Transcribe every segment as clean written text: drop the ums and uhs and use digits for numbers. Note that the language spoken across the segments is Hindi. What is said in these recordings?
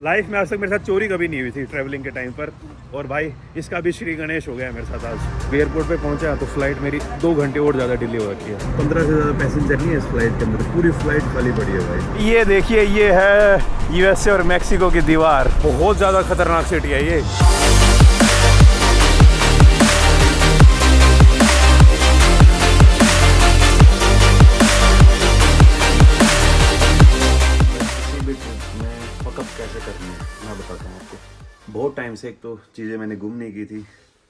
लाइफ में आज तक मेरे साथ चोरी कभी नहीं हुई थी ट्रैवलिंग के टाइम पर। और भाई इसका भी श्री गणेश हो गया मेरे साथ। आज एयरपोर्ट पे पहुंचा तो फ्लाइट मेरी 2 घंटे और ज़्यादा डिले हो रखी है। 15 से ज़्यादा पैसेंजर नहीं है इस फ्लाइट के अंदर, पूरी फ्लाइट खाली पड़ी है भाई। ये देखिए, ये है यूएसए और मैक्सिको की दीवार। बहुत ज़्यादा खतरनाक सिटी है ये। कैसे करनी है मैं बताता हूँ आपको। बहुत टाइम से एक तो चीज़ें मैंने गुम नहीं की थी।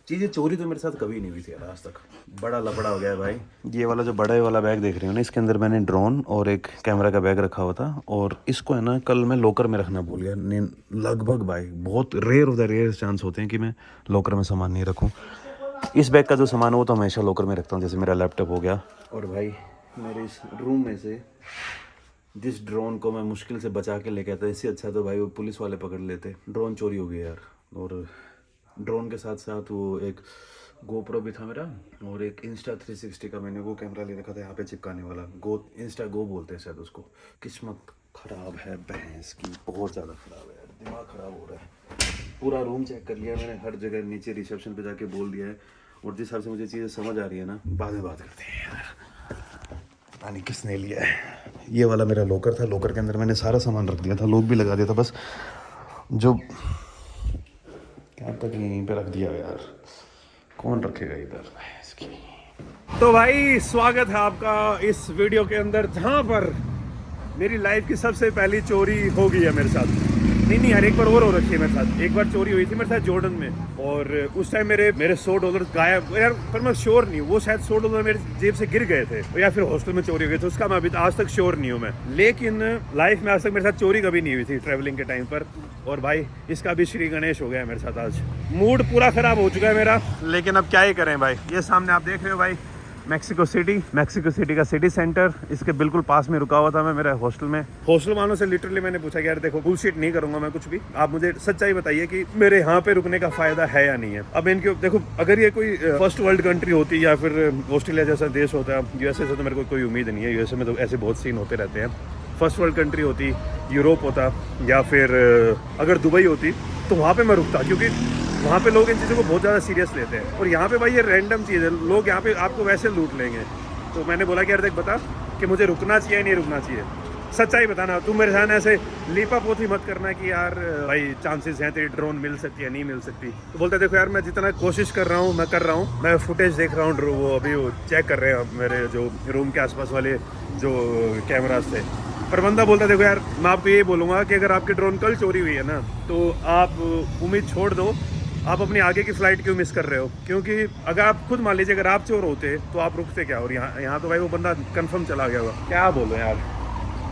चीज़ें चोरी तो मेरे साथ कभी नहीं हुई थी यार आज तक। बड़ा लफड़ा हो गया है भाई। ये वाला जो बड़ा वाला बैग देख रहे हो ना, इसके अंदर मैंने ड्रोन और एक कैमरा का बैग रखा हुआ था। और इसको है ना कल मैं लॉकर में रखना भूल गया। लगभग भाई बहुत rare of the rare chance होते हैं कि मैं लॉकर में सामान नहीं रखूँ। इस बैग का जो सामान है वो तो हमेशा लॉकर में रखता हूँ, जैसे मेरा लैपटॉप हो गया। और भाई मेरे इस रूम में से जिस ड्रोन को मैं मुश्किल से बचा के लेके आता, इससे अच्छा तो भाई वो पुलिस वाले पकड़ लेते। ड्रोन चोरी हो गया यार। और ड्रोन के साथ साथ वो एक गोप्रो भी था मेरा, और एक इंस्टा 360 का मैंने वो कैमरा ले रखा था यहाँ पे चिपकाने वाला। इंस्टा गो बोलते हैं शायद उसको। किस्मत ख़राब है भैंस की, बहुत ज़्यादा ख़राब है यार। दिमाग ख़राब हो रहा है। पूरा रूम चेक कर लिया मैंने, हर जगह नीचे रिसेप्शन पे जाके बोल दिया है। और जिस हिसाब से मुझे चीज़ें समझ आ रही है ना, बाद में बात करते हैं यार। पता नहीं किसने लिया है। ये वाला मेरा लॉकर था, लॉकर के अंदर मैंने सारा सामान रख दिया था, लॉक भी लगा दिया था। बस जो क्या तक यहीं पे रख दिया यार, कौन रखेगा इधर इसकी। तो भाई स्वागत है आपका इस वीडियो के अंदर, जहाँ पर मेरी लाइफ की सबसे पहली चोरी हो गई है मेरे साथ। नहीं यार, एक बार और हो रखी है मेरे साथ। एक बार चोरी हुई थी मेरे साथ जॉर्डन में, और उस टाइम मेरे $100 गायब यार। पर मैं श्योर नहीं हूँ, वो शायद $100 मेरे जेब से गिर गए थे या फिर हॉस्टल में चोरी हो गई थी। उसका मैं अभी आज तक श्योर नहीं हूँ मैं। लेकिन लाइफ में आज तक मेरे साथ चोरी कभी नहीं हुई थी ट्रैवलिंग के टाइम पर। और भाई इसका भी श्री गणेश हो गया मेरे साथ। आज मूड पूरा खराब हो चुका है मेरा, लेकिन अब क्या ही करें भाई। ये सामने आप देख रहे हो भाई, मैक्सिको सिटी का सिटी सेंटर, इसके बिल्कुल पास में रुका हुआ था मैं मेरे हॉस्टल में। हॉस्टल वालों से लिटरली मैंने पूछा कि यार देखो, बुलशिट नहीं करूंगा मैं कुछ भी, आप मुझे सच्चाई बताइए कि मेरे यहाँ पे रुकने का फायदा है या नहीं है। अब इनके देखो, अगर ये कोई फर्स्ट वर्ल्ड कंट्री होती या फिर ऑस्ट्रेलिया जैसा देश होता है, यूएसए से तो मेरे को कोई उम्मीद नहीं है। यूएसए में तो ऐसे बहुत सीन होते रहते हैं। फर्स्ट वर्ल्ड कंट्री होती, यूरोप होता, या फिर अगर दुबई होती, तो वहाँ पे मैं रुकता, क्योंकि वहाँ पे लोग इन चीज़ों को बहुत ज़्यादा सीरियस लेते हैं। और यहाँ पे भाई ये रैंडम चीज़ है, लोग यहाँ पे आपको वैसे लूट लेंगे। तो मैंने बोला कि यार देख बता कि मुझे रुकना चाहिए या नहीं रुकना चाहिए, सच्चाई बताना। तू मेरे साथ ऐसे लीपा पोथी मत करना कि यार भाई चांसेस हैं तेरी ड्रोन मिल सकती है नहीं मिल सकती। तो बोलते देखो यार, मैं जितना कोशिश कर रहा हूँ मैं कर रहा हूँ। मैं फुटेज देख रहा हूँ, वो अभी वो चेक कर रहे हैं मेरे जो रूम के आसपास वाले जो कैमराज थे। पर बंदा बोलता देखो यार, मैं आपको ये बोलूँगा कि अगर आपकी ड्रोन कल चोरी हुई है ना, तो आप उम्मीद छोड़ दो। आप अपनी आगे की फ़्लाइट क्यों मिस कर रहे हो? क्योंकि अगर आप खुद मान लीजिए अगर आप चोर होते तो आप रुकते क्या? और यहाँ तो भाई वो बंदा कंफर्म चला गया होगा। क्या बोलो यार।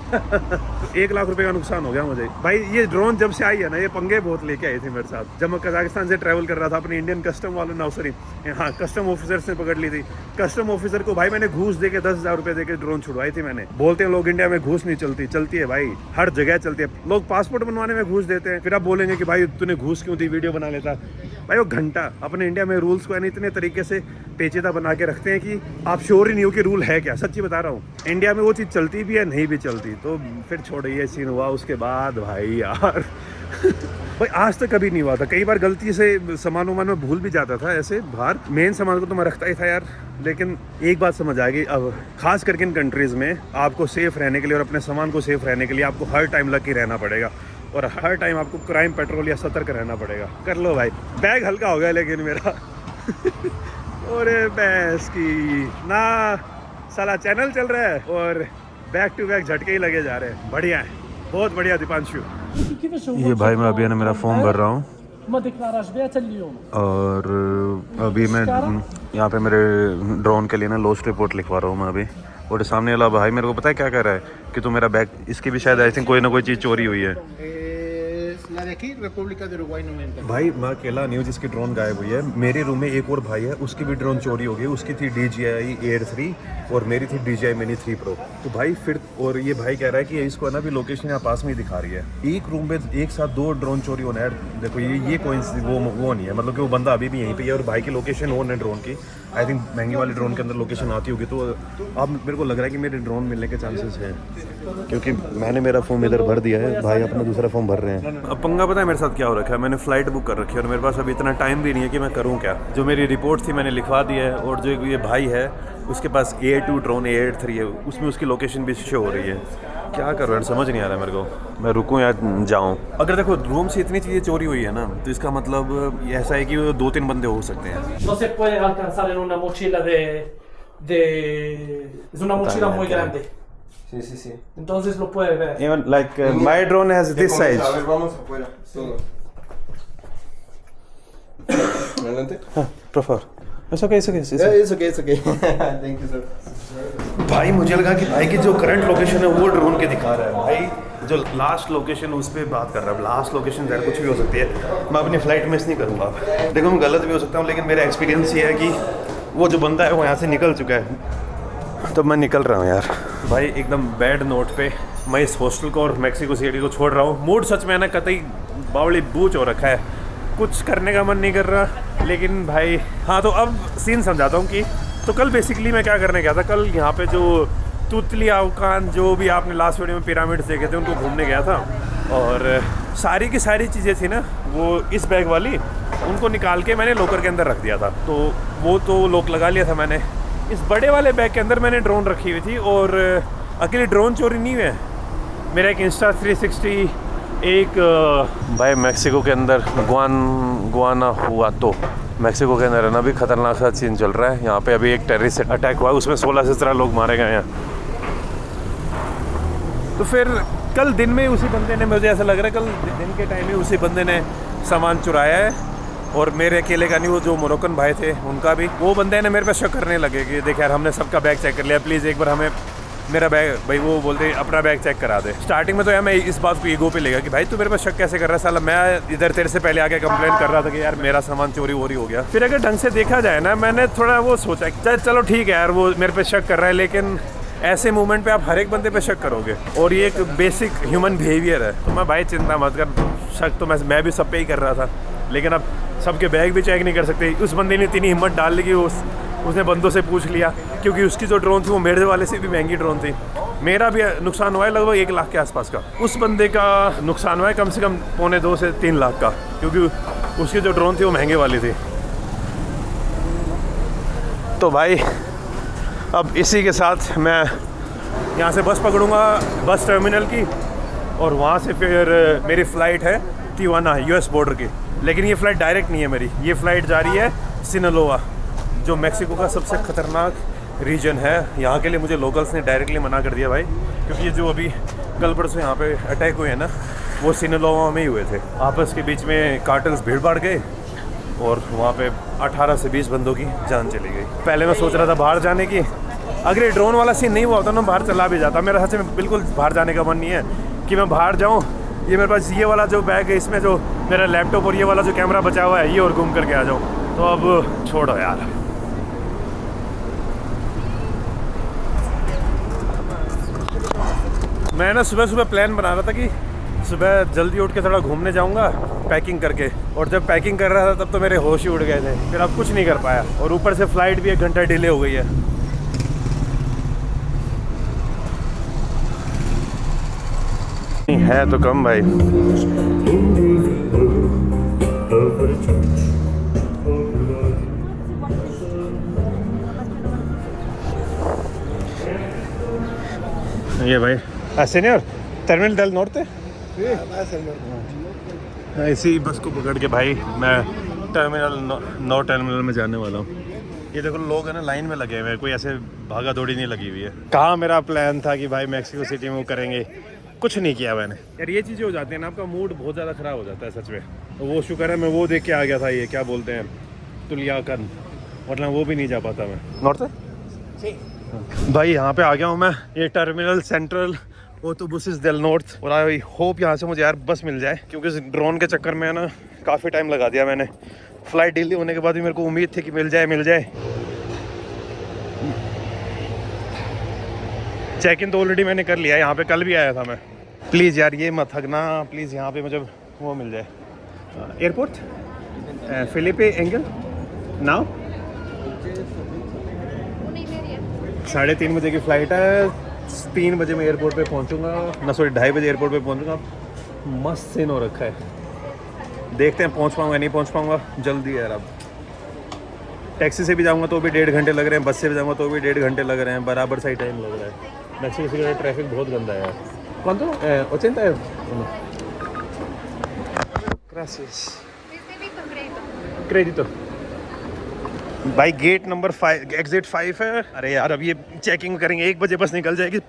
1 लाख रुपए का नुकसान हो गया मुझे भाई। ये ड्रोन जब से आई है ना, ये पंगे बहुत लेके आई थी मेरे साथ। जब मैं कजाकिस्तान से ट्रैवल कर रहा था, अपने इंडियन कस्टम वालों ने, सॉरी हाँ कस्टम ऑफिसर्स ने पकड़ ली थी। कस्टम ऑफिसर को भाई मैंने घूस दे के 10,000 रुपए दे के ड्रोन छुड़वाई थी मैंने। बोलते हैं लोग इंडिया में घूस नहीं चलती, चलती है भाई, हर जगह चलती है। लोग पासपोर्ट बनवाने में घूस देते हैं, फिर आप बोलेंगे कि भाई तूने घूस क्यों दी, वीडियो बना लेता। भाई वो घंटा अपने इंडिया में रूल्स को इतने तरीके से पेचीदा बना के रखते हैं कि आप श्योर ही नहीं हो कि रूल है क्या। सच्ची बता रहा हूँ, इंडिया में वो चीज़ चलती भी है नहीं भी चलती। तो फिर छोड़ो, ये सीन हुआ। उसके बाद भाई यार भाई आज तक कभी नहीं हुआ था। कई बार गलती से सामान वामान में भूल भी जाता था ऐसे बाहर। मेन सामान को तो मैं रखता ही था यार। लेकिन एक बात समझ आ गई अब, खास करके इन कंट्रीज़ में आपको सेफ रहने के लिए और अपने सामान को सेफ रहने के लिए आपको हर टाइम लकी रहना पड़ेगा, और हर टाइम आपको क्राइम पेट्रोल या सतर्क रहना पड़ेगा। कर लो भाई। बैग हल्का हो गया लेकिन मेरा और भैंस की ना, साला चैनल चल रहा है और बैक टू बैक झटके ही लगे जा रहे हैं। बढ़िया है, बहुत बढ़िया दीपांशु। ये भाई मैं अभी ना मेरा फॉर्म भर रहा हूँ, और अभी मैं यहाँ पे मेरे ड्रोन के लिए ना लॉस्ट रिपोर्ट लिखवा रहा हूँ मैं अभी। और सामने वाला भाई मेरे को पता है क्या कह रहा है कि तू मेरा बैग, इसकी भी शायद आई थिंक कोई ना कोई चीज़ चोरी हुई है। भाई मैं अकेला नहीं हूँ जिसकी ड्रोन गायब हुई है। मेरे रूम में एक और भाई है, उसकी भी ड्रोन चोरी हो गई। उसकी थी DJI Air 3 और मेरी थी DJI Mini 3 Pro। तो भाई फिर, और ये भाई कह रहा है कि इसको ना भी लोकेशन यहाँ पास में ही दिखा रही है। एक रूम में एक साथ 2 ड्रोन चोरी होना है। देखो ये कोई वो नहीं है, मतलब कि वो बंदा अभी भी यहीं पे है और भाई की लोकेशन ऑन है ड्रोन की। आई थिंक महंगी वाले ड्रोन के अंदर लोकेशन आती होगी, तो अब मेरे को लग रहा है कि मेरे ड्रोन मिलने के चांसेस हैं, क्योंकि मैंने मेरा फॉर्म इधर भर दिया है, भाई अपना दूसरा फॉर्म भर रहे हैं। अब पंगा पता है मेरे साथ क्या हो रखा है, मैंने फ़्लाइट बुक कर रखी है और मेरे पास अभी इतना टाइम भी नहीं है कि मैं करूँ क्या। जो मेरी रिपोर्ट थी मैंने लिखवा दी है, और जो ये भाई है उसके पास A2 ड्रोन A83 है, उसमें उसकी लोकेशन भी शो हो रही है। क्या करूँ यार, समझ नहीं आ रहा मेरे को, मैं रुकूँ या जाऊँ। अगर देखो रूम से इतनी चीज़ें चोरी हुई है ना, तो इसका मतलब ऐसा है कि 2-3 बंदे हो सकते हैं। No se puede alcanzar en una mochila es una mochila muy grande. Sí, sí, sí. Entonces lo puede ver. Even like my drone has this size. A ver, vamos afuera. Todos. Adelante. Por favor. It's okay, it's okay. It's okay, it's okay. Thank you, sir. भाई मुझे लगा कि भाई की जो करंट लोकेशन है वो ड्रोन के दिखा रहा है, भाई जो लास्ट लोकेशन उस पर बात कर रहा है। लास्ट लोकेशन यार कुछ भी हो सकती है, मैं अपनी फ़्लाइट मिस नहीं करूँगा। देखो मैं गलत भी हो सकता हूँ, लेकिन मेरा एक्सपीरियंस ये है कि वो जो बंदा है वो यहाँ से निकल चुका है, तो मैं निकल रहा हूँ यार। भाई एकदम बैड नोट पे मैं इस हॉस्टल को और मैक्सिको सिटी को छोड़ रहा हूँ। मूड सच में ना कतई बावली बूच हो रखा है, कुछ करने का मन नहीं कर रहा। लेकिन भाई हाँ, तो अब सीन समझाता हूँ कि तो कल बेसिकली मैं क्या करने गया था। कल यहाँ पे जो तुतलिया उकान, जो भी आपने लास्ट वीडियो में पिरामिड्स देखे थे, उनको घूमने गया था, और सारी की सारी चीज़ें थी ना वो इस बैग वाली, उनको निकाल के मैंने लॉकर के अंदर रख दिया था। तो वो तो लॉक लगा लिया था मैंने। इस बड़े वाले बैग के अंदर मैंने ड्रोन रखी हुई थी, और अकेले ड्रोन चोरी नहीं हुए, मेरा एक इंस्टा 360 एक भाई मैक्सिको के अंदर गुआना हुआ, तो मैक्सिको के अंदर है ना अभी खतरनाक सा सीन चल रहा है। यहाँ पे अभी एक टेररिस्ट अटैक हुआ है, उसमें 16 से 17 लोग मारे गए हैं। तो फिर कल दिन में उसी बंदे ने, मुझे ऐसा लग रहा है कल दिन के टाइम में उसी बंदे ने सामान चुराया है, और मेरे अकेले का नहीं, वो जो मोरक्कन भाई थे उनका भी। वो बंदे ने मेरे पे शक करने लगे कि देख यार हमने सबका बैग चेक कर लिया, प्लीज़ एक बार हमें मेरा बैग, भाई वो बोलते अपना बैग चेक करा दे। स्टार्टिंग में तो यार मैं इस बात को ईगो पे लेगा कि भाई तू मेरे पे शक कैसे कर रहा है साला, मैं इधर तेरे से पहले आके कंप्लेन कर रहा था कि यार मेरा सामान चोरी वोरी हो गया। फिर अगर ढंग से देखा जाए ना, मैंने थोड़ा वो सोचा कि चलो ठीक है यार वो मेरे पे शक कर रहा है, लेकिन ऐसे मूवमेंट पे आप हर एक बंदे पे शक करोगे, और ये एक बेसिक ह्यूमन बिहेवियर है। तो मैं भाई चिंता मत कर, शक तो मैं भी सब पे ही कर रहा था, लेकिन अब सबके बैग भी चेक नहीं कर सकते। उस बंदे ने इतनी हिम्मत डाल ली कि उसने बंदों से पूछ लिया, क्योंकि उसकी जो ड्रोन थी वो मेरे वाले से भी महंगी ड्रोन थी। मेरा भी नुकसान हुआ है लगभग 1 लाख के आसपास का, उस बंदे का नुकसान हुआ है कम से कम 2.25 से 3 लाख का, क्योंकि उसकी जो ड्रोन थी वो महंगे वाली थी। तो भाई अब इसी के साथ मैं यहाँ से बस पकड़ूंगा बस टर्मिनल की, और वहाँ से फिर मेरी फ़्लाइट है तिवाना US बॉर्डर की। लेकिन ये फ़्लाइट डायरेक्ट नहीं है मेरी, ये फ़्लाइट जा रही है सिनालोआ, जो मैक्सिको का सबसे ख़तरनाक रीजन है। यहाँ के लिए मुझे लोकल्स ने डायरेक्टली मना कर दिया भाई, क्योंकि ये जो अभी कल परसों यहाँ पे अटैक हुए हैं ना, वो सिनालोआ में ही हुए थे। आपस के बीच में कार्टल्स भीड़ भाड़ गए, और वहाँ पे 18 से 20 बंदों की जान चली गई। पहले मैं सोच रहा था बाहर जाने की, अगर ये ड्रोन वाला सीन नहीं हुआ होता ना, बाहर चला भी जाता। मेरा सच में बिल्कुल बाहर जाने का मन नहीं है कि मैं बाहर जाऊँ। ये मेरे पास ये वाला जो बैग है, इसमें जो मेरा लैपटॉप और ये वाला जो कैमरा बचा हुआ है, ये और घूम करके आ जाऊँ। तो अब छोड़ो यार। मैं ना सुबह प्लान बना रहा था कि सुबह जल्दी उठ के थोड़ा घूमने जाऊंगा पैकिंग करके, और जब पैकिंग कर रहा था तब तो मेरे होश ही उड़ गए थे, फिर अब कुछ नहीं कर पाया, और ऊपर से फ़्लाइट भी 1 घंटा डिले हो गई है। है तो कम भाई। ये भाई सीनियर टर्मिनल del नॉर्te, इसी बस को पकड़ के भाई मैं नौ टर्मिनल में जाने वाला हूँ। ये देखो लोग है ना लाइन में लगे हुए हैं, कोई ऐसे भागा दौड़ी नहीं लगी हुई है। कहाँ मेरा प्लान था कि भाई मैक्सिको सिटी में वो करेंगे, कुछ नहीं किया मैंने। यार ये चीज़ें हो जाती हैं ना, आपका मूड बहुत ज़्यादा ख़राब हो जाता है सच में। तो वो शुक्र है मैं वो देख के आ गया था, ये क्या बोलते हैं तुलियाकन, मतलब वो भी नहीं जा पाता मैं। नॉर्थ भाई यहाँ पे आ गया हूँ मैं, ये टर्मिनल सेंट्रल ऑटोबुसेस del नॉर्थ, और आई होप यहाँ से मुझे यार बस मिल जाए, क्योंकि ड्रोन के चक्कर में ना काफ़ी टाइम लगा दिया मैंने। फ़्लाइट डिले होने के बाद भी मेरे को उम्मीद थी कि मिल जाए। चेक इन तो ऑलरेडी मैंने कर लिया है, यहाँ पे कल भी आया था मैं। प्लीज़ यार ये मत थकना प्लीज़, यहाँ पे मुझे वो मिल जाए। एयरपोर्ट फिलिपे एंगल नाउ 3:30 बजे की फ़्लाइट है, 3 बजे मैं एयरपोर्ट पे पहुंचूंगा, ना सॉरी 2:30 बजे एयरपोर्ट पे पहुंचूंगा। मस्त सीन हो रखा है, देखते हैं पहुंच पाऊंगा नहीं पहुंच पाऊंगा। जल्दी है यार। अब टैक्सी से भी जाऊंगा तो भी 1.5 घंटे लग रहे हैं, बस से भी जाऊंगा तो भी 1.5 घंटे लग रहे हैं, बराबर सही टाइम लग रहा है। मैक्सिको सिटी का ट्रैफिक बहुत गंदा है यार। कौन तो 80 Gracias. क्रेडिट भाई गेट नंबर 5 एग्जिट 5 है। अरे यार अब ये चेकिंग करेंगे, 1 बजे बस निकल जाएगी,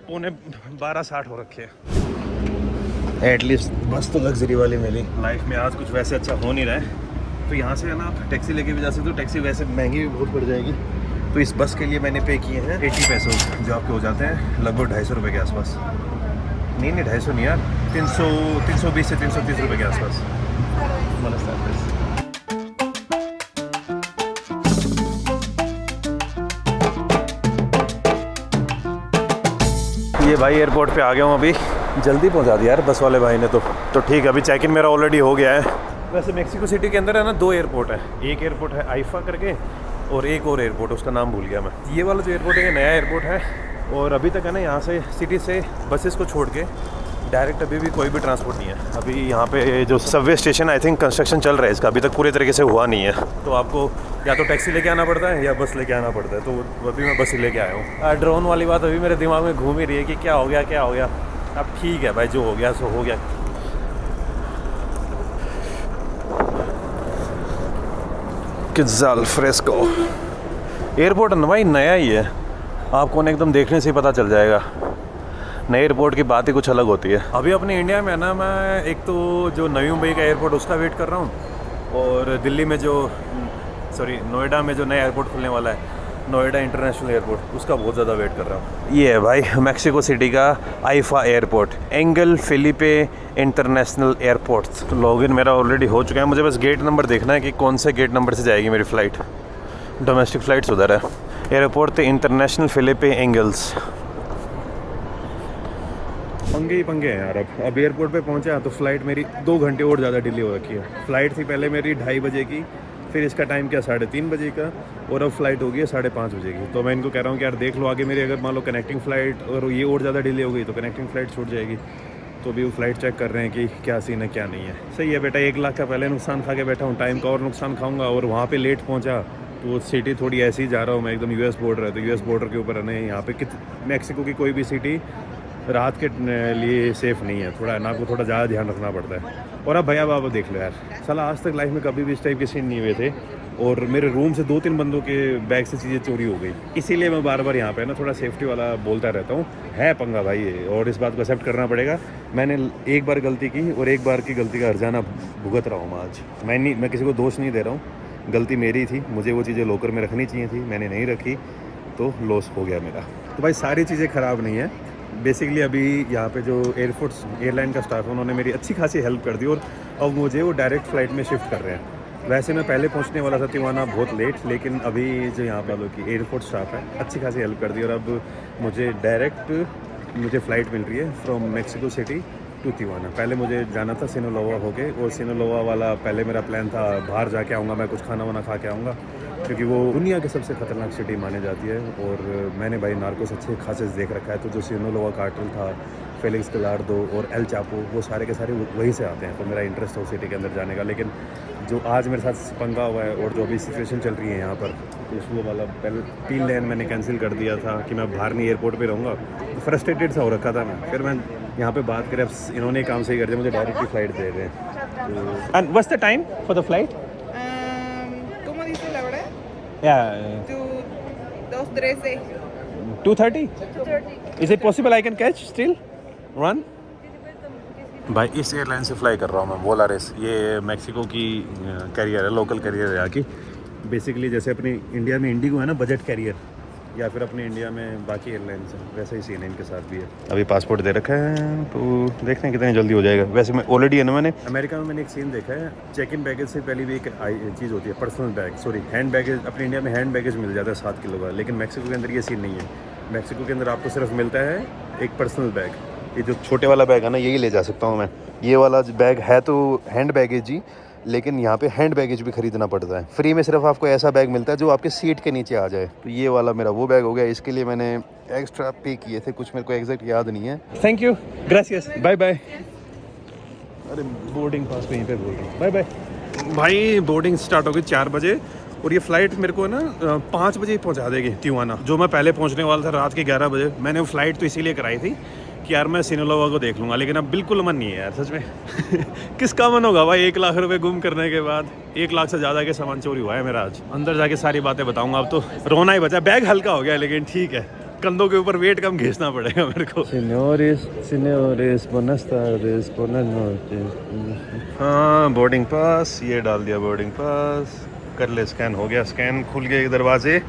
11:45 हो रखे हैं। एटलीस्ट बस तो लग्जरी वाली मिली। लाइफ में आज कुछ वैसे अच्छा हो नहीं रहा है, तो यहाँ से है ना आप टैक्सी लेके भी जा सकते हो। टैक्सी वैसे महंगी भी बहुत पड़ जाएगी, तो इस बस के लिए मैंने पे किए हैं 80 पैसे, जो आपके हो जाते हैं लगभग 250 रुपये के आसपास। नहीं 250 नहीं यार, 320 से 330 रुपये के आसपास। ये भाई एयरपोर्ट पे आ गया हूँ, अभी जल्दी पहुँचा दिया यार बस वाले भाई ने। तो ठीक है, अभी चेक इन मेरा ऑलरेडी हो गया है। वैसे मेक्सिको सिटी के अंदर है ना 2 एयरपोर्ट है, एक एयरपोर्ट है आईफा करके और एक और एयरपोर्ट, उसका नाम भूल गया मैं। ये वाला जो एयरपोर्ट है ये नया एयरपोर्ट है, और अभी तक है ना यहाँ से सिटी से बसेस को छोड़ के डायरेक्ट अभी भी कोई भी ट्रांसपोर्ट नहीं है। अभी यहाँ पे जो Subway station I think construction चल रहा है इसका, अभी तक पूरे तरीके से हुआ नहीं है, तो आपको या तो टैक्सी लेके आना पड़ता है या बस लेके आना पड़ता है। तो अभी मैं बस ही लेके आया हूँ। ड्रोन वाली बात अभी मेरे दिमाग में घूम ही रही है कि क्या हो गया। अब ठीक है भाई, जो हो गया सो हो गया। किज़ाल फ्रेस्को एयरपोर्ट ना भाई नया ही है, आपको ना एकदम देखने से ही पता चल जाएगा। नए एयरपोर्ट की बात ही कुछ अलग होती है। अभी अपने इंडिया में ना मैं एक तो जो नवी मुंबई का एयरपोर्ट उसका वेट कर रहा हूँ, और दिल्ली में जो नोएडा में जो नया एयरपोर्ट खुलने वाला है, नोएडा इंटरनेशनल एयरपोर्ट, उसका बहुत ज़्यादा वेट कर रहा हूँ। ये है भाई मैक्सिको सिटी का IIFA airport, angle Felipe international airport. तो लॉगिन मेरा ऑलरेडी हो चुका है, मुझे बस गेट नंबर देखना है कि कौन से गेट नंबर से जाएगी मेरी फ़्लाइट। डोमेस्टिक फ़्लाइट्स उधर है। Airport international Felipe angles. पंगे ही पंगे हैं यार। अब एयरपोर्ट पे पहुंचा तो फ़्लाइट मेरी 2 घंटे और ज़्यादा डिले हो रखी है। फ़्लाइट थी पहले मेरी 2:30 बजे की, फिर इसका टाइम क्या 3:30 बजे का, और अब फ़्लाइट हो गई है 5:30 बजे की। तो मैं इनको कह रहा हूँ कि यार देख लो आगे मेरी, अगर मान लो कनेक्टिंग फ़्लाइट और ये और ज़्यादा डिले हो गई तो कनेक्टिंग फ़्लाइट छूट जाएगी। तो अभी वो फ़्लाइट चेक कर रहे हैं कि क्या सीन है क्या नहीं है। सही है बेटा, 1 लाख का पहले नुकसान खा के बैठा हूँ, टाइम का और नुकसान खाऊंगा। और वहाँ पे लेट पहुँचा तो सिटी थोड़ी ऐसी ही जा रहा हूँ मैं, एकदम यूएस बॉर्डर है, तो यूएस बॉर्डर के ऊपर है यहाँ पे मैक्सिको की कोई भी सिटी रात के लिए सेफ़ नहीं है, थोड़ा ना आपको थोड़ा ज़्यादा ध्यान रखना पड़ता है। और अब भैया बाबा देख लो यार, साला आज तक लाइफ में कभी भी इस टाइप के सीन नहीं हुए थे, और मेरे रूम से 2-3 बंदों के बैग से चीज़ें चोरी हो गई। इसीलिए मैं बार बार यहाँ पे ना थोड़ा सेफ्टी वाला बोलता रहता हूँ। है पंगा भाई ये, और इस बात को एक्सेप्ट करना पड़ेगा। मैंने एक बार गलती की और एक बार की गलती का हर्जाना भुगत रहा हूँ आज। मैं किसी को दोष नहीं दे रहा हूँ, गलती मेरी थी, मुझे वो चीज़ें लॉकर में रखनी चाहिए थी, मैंने नहीं रखी, तो लॉस हो गया मेरा। तो भाई सारी चीज़ें ख़राब नहीं है। बेसिकली अभी यहाँ पे जो एयरलाइन का स्टाफ है उन्होंने मेरी अच्छी खासी हेल्प कर दी, और अब मुझे वो डायरेक्ट फ़्लाइट में शिफ्ट कर रहे हैं। वैसे मैं पहले पहुँचने वाला था तिवाना बहुत लेट, लेकिन अभी जो यहाँ वालों की एयरपोर्ट स्टाफ है अच्छी खासी हेल्प कर दी, और अब मुझे फ़्लाइट मिल रही है from Mexico City to Tijuana. पहले मुझे जाना था सिनोलोवा होके, और सिनोलोवा वाला पहले मेरा प्लान था बाहर जाके आऊँगा, मैं कुछ खाना वाना खा के आऊँगा, क्योंकि वो दुनिया की सबसे ख़तरनाक सिटी मानी जाती है। और मैंने भाई नार्कोस अच्छे खासे देख रखा है, तो जो सिनोलोवा कार्टेल था, फेलिक्स गलार्डो और एल चापो, वो सारे के सारे वहीं से आते हैं। तो मेरा इंटरेस्ट है उस सिटी के अंदर जाने का। लेकिन जो आज मेरे साथ पंगा हुआ है और जो अभी सिचुएशन चल रही है यहाँ पर, तो वो वाला पील लेन मैंने कैंसिल कर दिया था कि मैं बाहर नहीं एयरपोर्ट पे रहूँगा, तो फ्रस्ट्रेटेड सा हो रखा था मैं। फिर मैं यहाँ पे बात करें, अब इन्होंने काम सही कर दिया, मुझे डायरेक्ट की फ़्लाइट दे रहे हैं। And what's the time for the flight? ¿Cómo dice la hora? Yeah, 2:13. 2:30. Is it possible I can catch still? Run? भाई इस एयरलाइन से फ्लाई कर रहा हूँ मैं, वोलारिस। ये मैक्सिको की कैरियर है, लोकल कैरियर है यहाँ की। बेसिकली जैसे अपनी इंडिया में इंडिगो है ना बजट कैरियर, या फिर अपने इंडिया में बाकी एयरलाइंस हैं, वैसा ही सीन है इनके साथ भी है। अभी पासपोर्ट दे रखा है, तो देखते हैं कितनी जल्दी हो जाएगा। वैसे मैं ऑलरेडी है ना, मैंने अमेरिका में मैंने एक सीन देखा है, चेक इन बैगेज से पहले भी एक चीज़ होती है, पर्सनल बैग, हैंड बैगेज। अपने इंडिया में हैंड बैगेज मिल जाता है 7 किलो का, लेकिन मैक्सिको के अंदर ये सीन नहीं है। मैक्सिको के अंदर आपको सिर्फ मिलता है एक पर्सनल बैग। ये जो छोटे वाला बैग है ना, यही ले जा सकता हूँ मैं। ये वाला बैग है तो हैंड बैगेज जी, लेकिन यहाँ पे हैंड बैगेज भी खरीदना पड़ता है। फ्री में सिर्फ आपको ऐसा बैग मिलता है जो आपके सीट के नीचे आ जाए। तो ये वाला मेरा वो बैग हो गया, इसके लिए मैंने एक्स्ट्रा पे किए थे, कुछ मेरे को एग्जैक्ट याद नहीं है। थैंक यू, ग्रासियस, बाय बाय। अरे बोर्डिंग पास पे यहीं पे बोल रहा हूँ, बाय बाय। भाई बोर्डिंग स्टार्ट होगी 4 बजे और ये फ़्लाइट मेरे को ना 5 बजे ही पहुँचा देगी तिवाना, जो मैं पहले पहुँचने वाला था रात के 11 बजे। मैंने वो फ़्लाइट तो इसीलिए कराई थी कि यार मैं सिनेलोवा को देख लूँगा, लेकिन अब बिल्कुल मन नहीं है यार सच में। किसका मन होगा भाई 1 लाख रुपए गुम करने के बाद? 1 लाख से ज़्यादा के सामान चोरी हुआ है मेरा आज। अंदर जाके सारी बातें बताऊँगा। अब तो रोना ही बचा, बैग हल्का हो गया लेकिन ठीक है, कंधों के ऊपर वेट कम घिसना पड़ेगा मेरे को। हाँ बोर्डिंग पास, ये डाल दिया बोर्डिंग पास, कर ले स्कैन, हो गया स्कैन, खुल गए दरवाजे,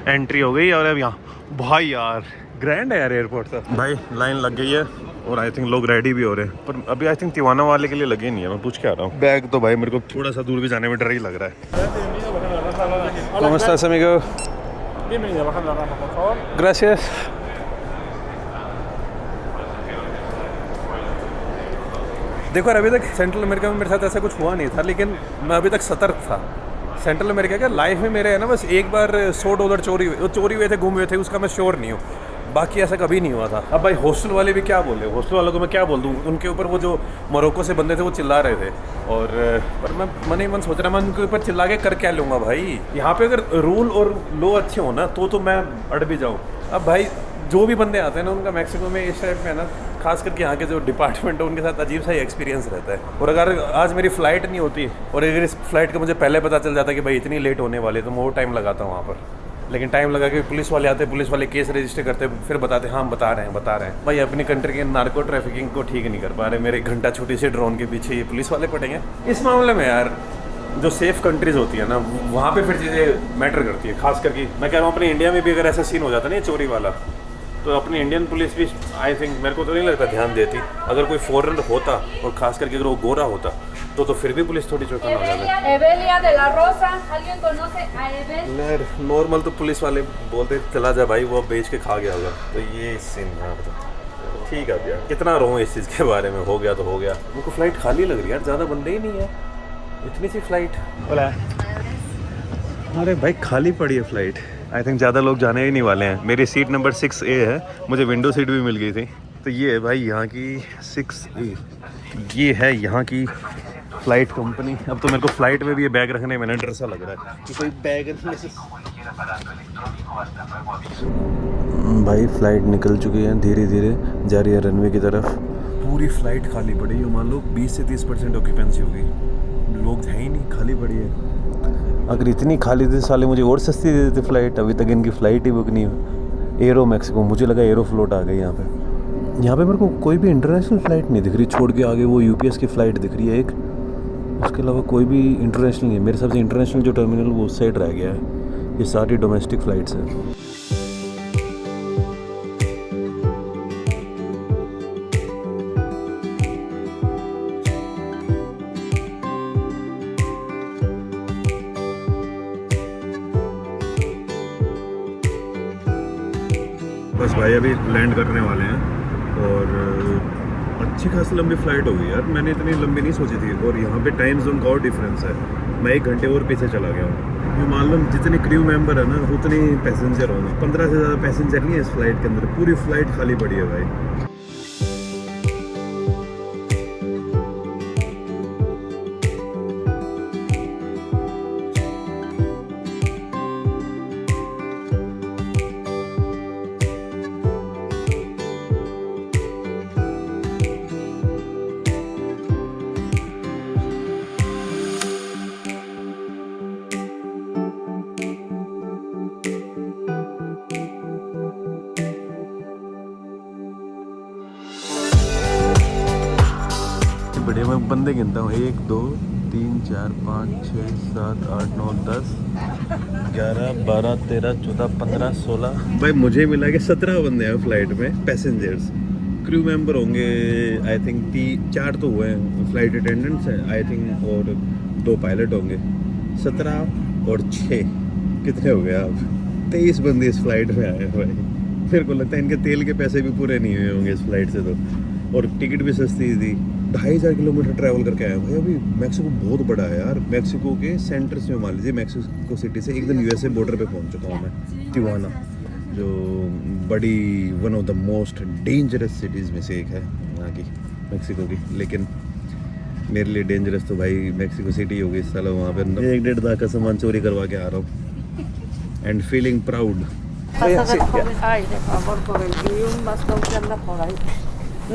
एंट्री हो गई। और अब यहाँ भाई यार ग्रैंड है यार एयरपोर्ट का। भाई लाइन लग गई है और आई थिंक लोग रेडी भी हो रहे हैं, पर अभी आई थिंक तिवाना वाले के लिए लगे नहीं है। मैं पूछ के आ रहा हूँ। बैग तो भाई मेरे को थोड़ा सा दूर भी जाने में डर ही लग रहा है। ¿Cómo estás, amigo? Bienvenido, bajando la rampa, por favor. Gracias. देखो यार अभी तक सेंट्रल अमेरिका में मेरे साथ ऐसा कुछ हुआ नहीं था, लेकिन मैं अभी तक सतर्क था। सेंट्रल अमेरिका का लाइफ में मेरे है ना बस एक बार $100 चोरी हुए थे, गुम हुए थे, उसका मैं श्योर नहीं हूँ। बाकी ऐसा कभी नहीं हुआ था। अब भाई हॉस्टल वाले भी क्या बोल रहे, हॉस्टल वालों को मैं क्या बोल दूँ? उनके ऊपर वो जो मोरक्को से बंदे थे वो चिल्ला रहे थे, और पर मैं मन ही मन सोच रहा मैं उनके ऊपर चिल्ला के कर क्या लूँगा भाई? यहाँ पे अगर रूल और लॉ अच्छे हो ना तो मैं अड़ भी जाऊँ। अब भाई जो भी बंदे आते हैं ना उनका मैक्सिमम में इस टाइप में ना, खास करके यहाँ के जो डिपार्टमेंट है उनके साथ अजीब सा ही एक्सपीरियंस रहता है। और अगर आज मेरी फ़्लाइट नहीं होती और अगर इस फ्लाइट का मुझे पहले पता चल जाता कि भाई इतनी लेट होने वाली है, तो मैं वो टाइम लगाता हूँ वहाँ पर। लेकिन टाइम लगा के पुलिस वाले आते, पुलिस वाले केस रजिस्टर करते, फिर बताते हाँ हम बता रहे हैं। भाई अपनी कंट्री के नार्को ट्रैफिकिंग को ठीक नहीं कर पा रहे। मेरे घंटा छोटी सी ड्रोन के पीछे ये पुलिस वाले पड़ेंगे। इस मामले में यार जो सेफ कंट्रीज़ होती है ना वहाँ पे फिर चीज़ें मैटर करती है। खास करके मैं कह रहा हूँ अपने इंडिया में भी अगर ऐसा सीन हो जाता ना चोरी वाला, तो अपनी इंडियन पुलिस भी आई थिंक, मेरे को तो नहीं लगता ध्यान देती। अगर कोई फॉरेनर होता और खास करके अगर वो गोरा होता तो फिर भी पुलिस थोड़ी चौकन्ना हो जाती। Evelia de la Rosa, ¿alguien conoce a Evel? Normal तो पुलिस वाले बोलते चला जा भाई, वो बेच के खा गया होगा। तो ये सीन यहाँ पर ठीक है भैया, कितना रहूँ इस चीज़ के बारे में, हो गया तो हो गया। उनको फ्लाइट खाली लग रही है यार, ज़्यादा बंदे ही नहीं है, इतनी सी फ्लाइट। बोला अरे भाई खाली पड़ी है फ्लाइट। आई थिंक ज़्यादा लोग जाने ही नहीं वाले हैं। मेरी सीट नंबर 6A है, मुझे विंडो सीट भी मिल गई थी। तो ये है भाई यहाँ की 6A, ये है यहाँ की फ़्लाइट कंपनी। अब तो मेरे को फ़्लाइट में भी ये बैग रखने में ना डर सा लग रहा है कि कोई बैग भाई फ़्लाइट निकल चुकी है, धीरे धीरे जा रही है रनवे की तरफ। पूरी फ़्लाइट खाली पड़ी है, मान लो 20 से 30% ऑक्यूपेंसी होगी, लोग है ही नहीं, खाली पड़ी है। अगर इतनी खाली थी साले मुझे और सस्ती दे देते फ़्लाइट, अभी तक इनकी फ़्लाइट ही बुक नहीं हुई। एरो मैक्सिको, मुझे लगा एरो फ्लोट आ गई यहाँ पे मेरे को कोई भी इंटरनेशनल फ़्लाइट नहीं दिख रही, छोड़ के आगे वो UPS की फ़्लाइट दिख रही है एक, उसके अलावा कोई भी इंटरनेशनल नहीं है। मेरे हिसाब से इंटरनेशनल जो टर्मिनल वो उस साइड रह गया है, ये सारी डोमेस्टिक फ़्लाइट्स हैं। बस भाई अभी लैंड करने वाले हैं और अच्छी खासी लंबी फ़्लाइट होगी यार, मैंने इतनी लंबी नहीं सोची थी। और यहाँ पे टाइम जोन का और डिफरेंस है, मैं 1 घंटे और पीछे चला गया हूँ। मान लो जितने क्रू मेंबर है ना उतने पैसेंजर होंगे, 15 से ज़्यादा पैसेंजर नहीं है इस फ्लाइट के अंदर, पूरी फ्लाइट खाली पड़ी है भाई। बढ़िया, मैं बंदे गिनता हूँ 1 2 3 4 5 6 7 8 9 10 11 12 13 14 15 16। भाई मुझे मिला कि 17 बंदे हैं फ्लाइट में पैसेंजर्स। क्रू मेंबर होंगे आई थिंक 4 तो हुए हैं, फ्लाइट अटेंडेंट्स हैं आई थिंक, और 2 पायलट होंगे। 17 और 6 कितने हो गए आप? 23 बंदे इस फ्लाइट में आए भाई। मेरे को लगता है इनके तेल के पैसे भी पूरे नहीं हुए होंगे इस फ्लाइट से तो, और टिकट भी सस्ती थी। 2,500 किलोमीटर ट्रैवल करके आया भाई। अभी मैक्सिको बहुत बड़ा है यार। मैक्सिको के सेंटर से मान लीजिए, मैक्सिको सिटी से एकदम यूएसए बॉर्डर पे पहुंच चुका हूँ मैं। तिवाना जो बड़ी one of the most dangerous cities में से एक है यहाँ की, मैक्सिको की। लेकिन मेरे लिए डेंजरस तो भाई मैक्सिको सिटी होगी। साला वहाँ पे 1-1.5 लाख का सामान चोरी करवा के आ रहा हूँ and feeling proud. Ay, de favor, por el y un bastón que anda por ahí.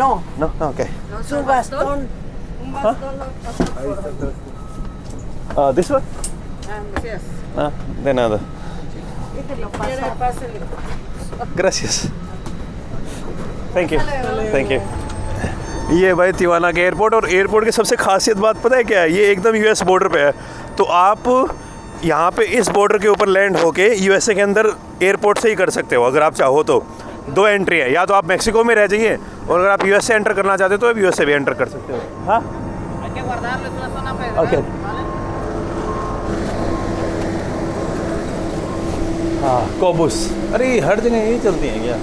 No, No, okay. su bastón. Un bastón lo pasa por ahí. This one? Yes. De nada. Déjelo pasar. Pásele. Gracias. Thank you. Thank you. ये भाई तिवाना के एयरपोर्ट, और एयरपोर्ट की सबसे खासियत बात पता है क्या है? ये एकदम यूएस बॉर्डर पे है। तो आप यहाँ पे इस बॉर्डर के ऊपर लैंड होके यूएसए के अंदर एयरपोर्ट से ही कर सकते हो अगर आप चाहो तो। 2 एंट्री है, या तो आप मैक्सिको में रह जाइए, और अगर आप यूएसए एंटर करना चाहते हो तो आप यूएसए भी एंटर कर सकते हो। हाँ, ओके। हाँ, कोबुस। अरे हर जगह यही चलती हैं क्या?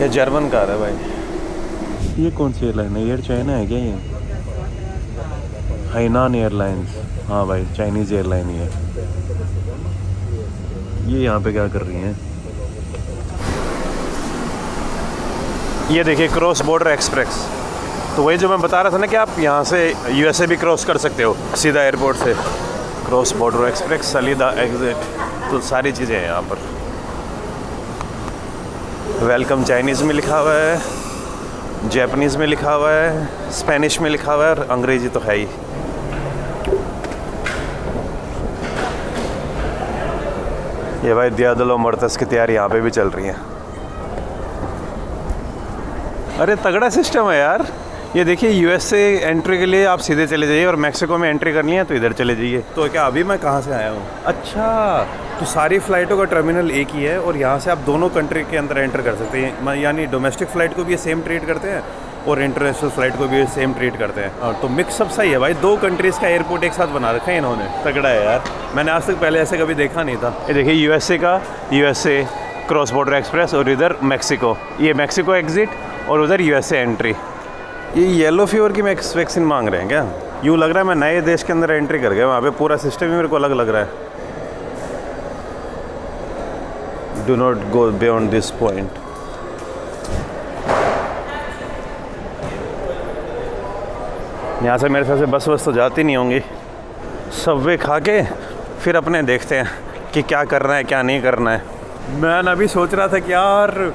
ये जर्मन कार है भाई। ये कौन सी एयरलाइन है? एयर चाइना है क्या ये? Hainan airlines. हाँ भाई, चाइनीज़ एयरलाइन ही है। ये यहाँ पे क्या कर रही हैं? ये देखिए, क्रॉस बॉर्डर एक्सप्रेस। तो वही जो मैं बता रहा था ना कि आप यहाँ से यूएसए भी क्रॉस कर सकते हो सीधा एयरपोर्ट से। क्रॉस बॉर्डर एक्सप्रेस, सलीदा एग्जिट, तो सारी चीज़ें हैं यहाँ पर। वेलकम चाइनीज़ में लिखा हुआ है, जापानीज़ में लिखा हुआ है, स्पेनिश में लिखा हुआ है, और अंग्रेज़ी तो है ही। ये भाई दिया दलो मर्तस की तैयारी यहाँ पे भी चल रही है। अरे तगड़ा सिस्टम है यार। ये देखिए, यूएसए एंट्री के लिए आप सीधे चले जाइए, और मैक्सिको में एंट्री करनी है तो इधर चले जाइए। तो क्या अभी मैं कहाँ से आया हूँ? अच्छा, तो सारी फ़्लाइटों का टर्मिनल एक ही है, और यहाँ से आप दोनों कंट्री के अंदर एंटर कर सकते हैं। यानी डोमेस्टिक फ़्लाइट को भी ये सेम ट्रीट करते हैं, और इंटरनेशनल फ़्लाइट को भी सेम ट्रीट करते हैं। और तो मिक्सअप सही है भाई। 2 कंट्रीज़ का एयरपोर्ट एक साथ बना रखा है इन्होंने। तगड़ा है यार, मैंने आज तक पहले ऐसे कभी देखा नहीं था। ये देखिए, यूएसए का यूएसए क्रॉस बॉर्डर एक्सप्रेस, और इधर मैक्सिको, ये मैक्सिको एग्जिट, और उधर यूएसए एंट्री। ये येलो फीवर की वैक्सीन मांग रहे हैं क्या? यूँ लग रहा है मैं नए देश के अंदर एंट्री कर गया। वहाँ पे पूरा सिस्टम ही मेरे को अलग लग रहा है। Do not go beyond this point. यहाँ से मेरे ख्याल से बस तो जाती नहीं होंगी। सबवे खा के फिर अपने देखते हैं कि क्या करना है क्या नहीं करना है। मैं अभी सोच रहा था कि यार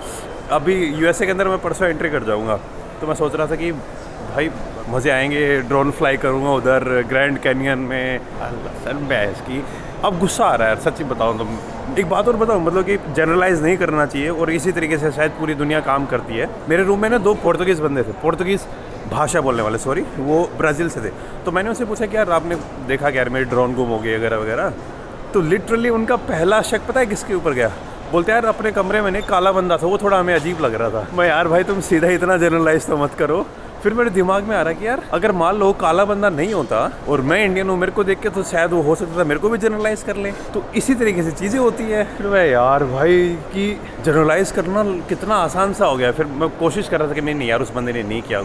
अभी यूएसए के अंदर मैं परसों एंट्री कर जाऊँगा, तो मैं सोच रहा था कि भाई मज़े आएंगे, ड्रोन फ्लाई करूँगा उधर ग्रैंड कैनियन में। सर बहस की अब गुस्सा आ रहा है यार, सच्ची बताऊँ तो। एक बात और बताऊँ, मतलब कि जनरलाइज़ नहीं करना चाहिए, और इसी तरीके से शायद पूरी दुनिया काम करती है। मेरे रूम में ना 2 पोर्तुगीज़ बंदे थे, पोर्तुगीज़ भाषा बोलने वाले, सॉरी, वो ब्राज़ील से थे। तो मैंने उनसे पूछा कि यार आपने देखा कि यार मेरी ड्रोन गुम हो गई वगैरह वगैरह। तो लिटरली उनका पहला शक पता है किसके ऊपर गया? बोलते यार अपने कमरे में एक काला बंदा था, वो थोड़ा हमें अजीब लग रहा था। मैं यार भाई तुम सीधा इतना जनरलाइज तो मत करो। फिर मेरे दिमाग में आ रहा कि यार अगर मान लो काला बंदा नहीं होता और मैं इंडियन हूँ, मेरे को देख के तो शायद वो हो सकता था मेरे को भी जनरलाइज कर ले। तो इसी तरीके से चीज़ें होती है। फिर मैं यार भाई कि जनरलाइज करना कितना आसान सा हो गया। फिर मैं कोशिश कर रहा था कि नहीं यार उस बंदे ने नहीं किया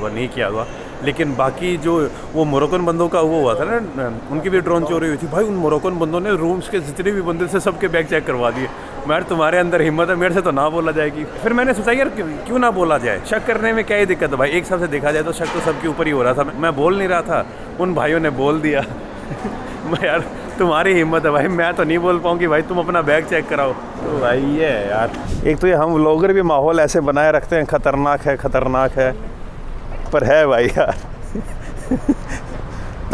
होगा। लेकिन बाकी जो वो मोरक्कन बंदों का वो हुआ था ना, उनकी भी ड्रोन चोरी हुई थी भाई। उन मोरक्कन बंदों ने रूम्स के जितने भी बंदे थे सबके बैग चेक करवा दिए। यार तुम्हारे अंदर हिम्मत है, मेरे से तो ना बोला जाएगी। फिर मैंने सोचा यार क्यों ना बोला जाए, शक करने में क्या ही दिक्कत है भाई। एक हिसाब से देखा जाए तो शक तो सबके ऊपर ही हो रहा था। मैं बोल नहीं रहा था, उन भाइयों ने बोल दिया। मैं यार तुम्हारी हिम्मत है भाई, मैं तो नहीं बोल पाऊँ कि भाई तुम अपना बैग चेक कराओ। तो भाई ये यार, एक तो ये हम व्लॉगर भी माहौल ऐसे बनाए रखते हैं, खतरनाक है पर है भाई यार।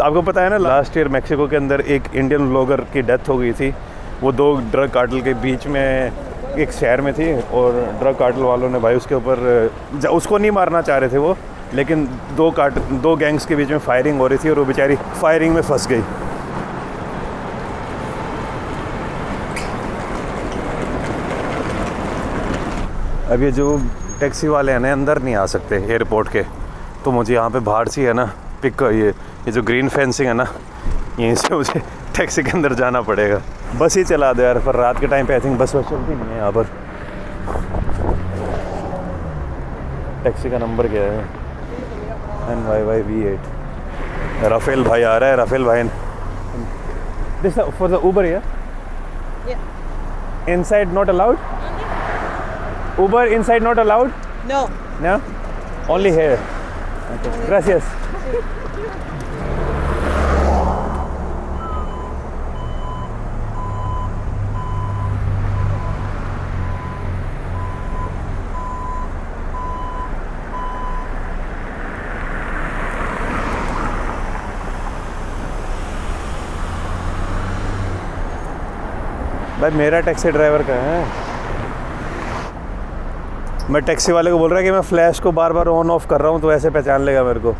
आपको पता है ना, लास्ट ईयर मैक्सिको के अंदर एक इंडियन व्लॉगर की डेथ हो गई थी। वो 2 ड्रग कार्टेल के बीच में एक शहर में थी, और ड्रग कार्टेल वालों ने भाई उसके ऊपर, उसको नहीं मारना चाह रहे थे वो, लेकिन 2 गैंग्स के बीच में फायरिंग हो रही थी, और वो बेचारी फायरिंग में फंस गई। अब ये जो टैक्सी वाले हैं ना, अंदर नहीं आ सकते एयरपोर्ट के, तो मुझे यहाँ पे बाहर से है ना ये जो ग्रीन फेंसिंग है ना, यहीं से मुझे टैक्सी के अंदर जाना पड़ेगा। बस ही चला दो यार, पर रात के टाइम पे आई थिंक बस चलती नहीं है यहाँ पर। टैक्सी का नंबर क्या है? NYYV8। राफेल भाई आ रहा है, राफेल भाई। This for the Uber, yeah? Yeah. Inside not allowed? Uber inside not allowed? No. No? Only here. Okay. Gracias. भाई मेरा टैक्सी ड्राइवर कहाँ है? मैं टैक्सी वाले को बोल रहा है कि मैं फ्लैश को बार बार ऑन ऑफ कर रहा हूँ तो ऐसे पहचान लेगा मेरे को।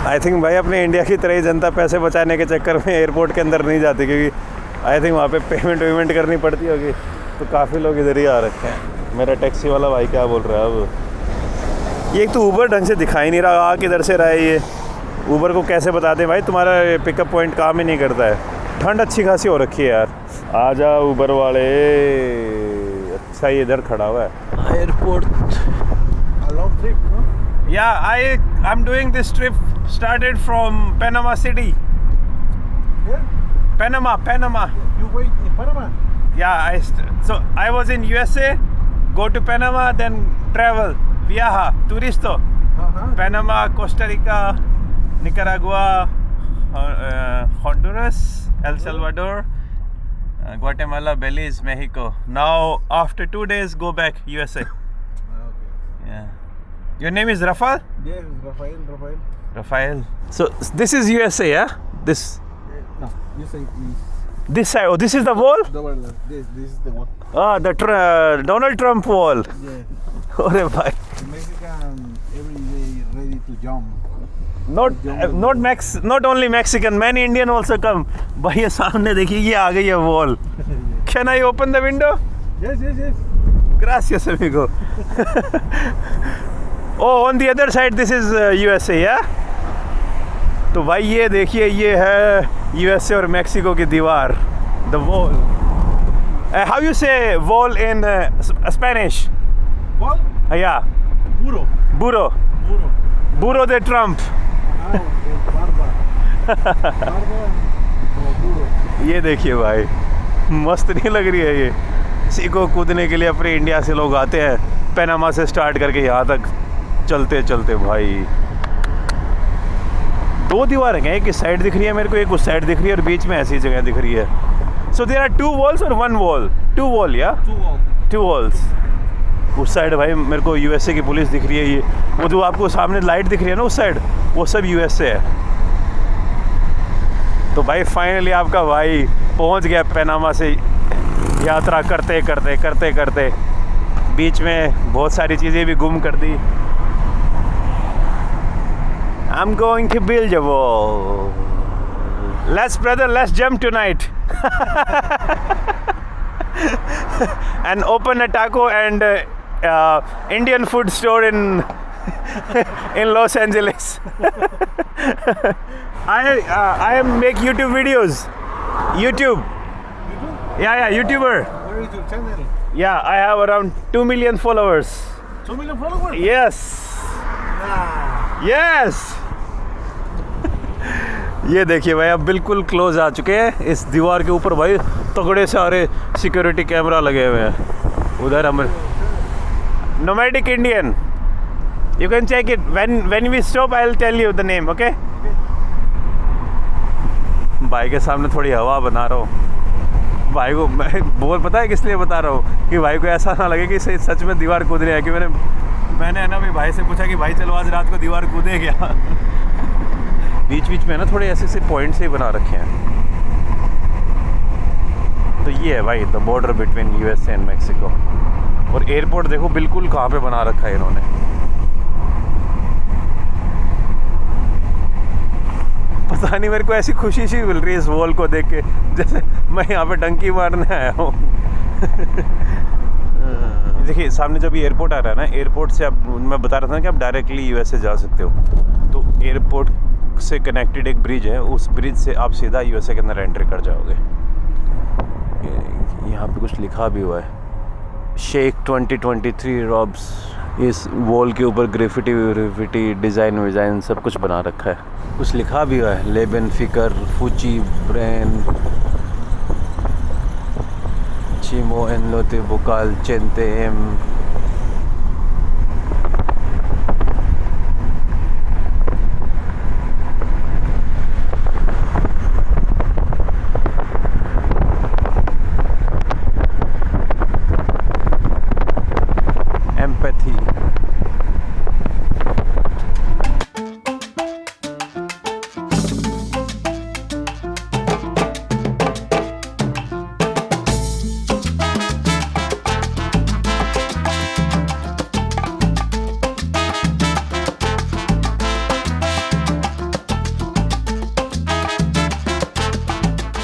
आई थिंक भाई अपने इंडिया की तरह ही जनता पैसे बचाने के चक्कर में एयरपोर्ट के अंदर नहीं जाती, क्योंकि आई थिंक वहाँ पे पेमेंट करनी पड़ती होगी, तो काफ़ी लोग इधर ही आ रखे हैं। मेरा टैक्सी वाला भाई क्या बोल रहा है अब? ये एक तो ऊबर ढंग से दिखाई नहीं रहा, आ किधर से रहा है ये? ऊबर को कैसे बता दें भाई तुम्हारा पिकअप पॉइंट काम ही नहीं करता है। ठंड अच्छी खासी हो रखी है यार। आ जा ऊबर वाले। अच्छा ये इधर खड़ा हुआ है एयरपोर्ट। या I am doing this trip started from Panama City. Panama. You wait in Panama? Yeah, so I was in USA, go to Panama, then travel. Viaja, turisto. Panama, Costa Rica, Nicaragua, Honduras, El Salvador, Guatemala, Belize, Mexico. Now, after 2 days, go back USA. Okay. Yeah. Your name is Rafael? Yes, Rafael. Rafael. So, this is USA, yeah? This No, you say please. side. Oh, this is the wall? This is the one. Ah, the Donald Trump wall. Yeah. Oh, bhai. The Mexican every day ready to jump. Not only Mexican, many Indian also come. भाई ये सामने देखिए, ये आ गई है wall. Can I open the window? Yes. Gracias amigo. Oh, on the other side this is USA, yeah? तो भाई ये देखिए, ये है USA और मेक्सिको की दीवार, the wall. How you say wall in Spanish? Wall? Yeah. Burro. Burro de Trump. Barba o burro. ये देखिए भाई, मस्त नहीं लग रही है ये? सीखो कूदने के लिए अपने इंडिया से लोग आते हैं, पनामा से स्टार्ट करके यहाँ तक चलते चलते भाई। 2 दीवारें हैं, एक इस साइड दिख रही है मेरे को, एक उस साइड दिख रही है, और बीच में ऐसी जगह दिख रही है। सो देयर आर 2 walls और 1 wall? 2 wall, या 2 walls। उस साइड भाई मेरे को USA की पुलिस दिख रही है। ये वो जो आपको सामने लाइट दिख रही है ना उस साइड, वो सब USA है। तो भाई फाइनली आपका भाई पहुंच गया पनामा से, यात्रा करते करते बीच में बहुत सारी चीज़ें भी गुम कर दी। I'm going to build a wall. Let's jump tonight. And open a taco and Indian food store in Los Angeles. I make YouTube videos. YouTube? Yeah, YouTuber. Where is your channel? Yeah, I have around 2 million followers. 2 million followers? Yes. Nah. Yes. ये देखिए भाई, अब बिल्कुल क्लोज आ चुके हैं। इस दीवार के ऊपर भाई तगड़े सारे सिक्योरिटी कैमरा लगे हुए हैं। उधर हम nomadic Indian, you can check it when we stop, I will tell you the name, okay? भाई के सामने थोड़ी हवा बना रहा हूँ। भाई को मैं पता है किस लिए बता रहा हूँ, कि भाई को ऐसा ना लगे कि सच में दीवार कूद रही है। कि मैंने है ना भाई से पूछा कि भाई चलो आज रात को दीवार कूदे क्या? बीच में ना थोड़े ऐसे पॉइंट से ही बना रखे हैं। तो ये है भाई the border between USA and Mexico. और एयरपोर्ट देखो बिल्कुल कहाँ पे बना रखा है इन्होंने। पता नहीं, मेरे को ऐसी खुशी सी मिल रही है इस वॉल को देख के, जैसे मैं यहाँ पे डंकी मारने आया हूँ। देखिए सामने जब ये एयरपोर्ट आ रहा है ना, एयरपोर्ट से आप, मैं बता रहा था ना कि आप डायरेक्टली USA जा सकते हो। तो एयरपोर्ट से कनेक्टेड एक ब्रिज है, उस ब्रिज से आप सीधा USA के अंदर एंट्री कर जाओगे। यहाँ पे कुछ लिखा भी हुआ है, शेख 2023 रॉब्स। इस वॉल के ऊपर ग्रेफिटी डिज़ाइन सब कुछ बना रखा है, कुछ लिखा भी हुआ है, लेबन फिकर फूची ब्रेन चिमो एनलोते बुकाल चेंते एम।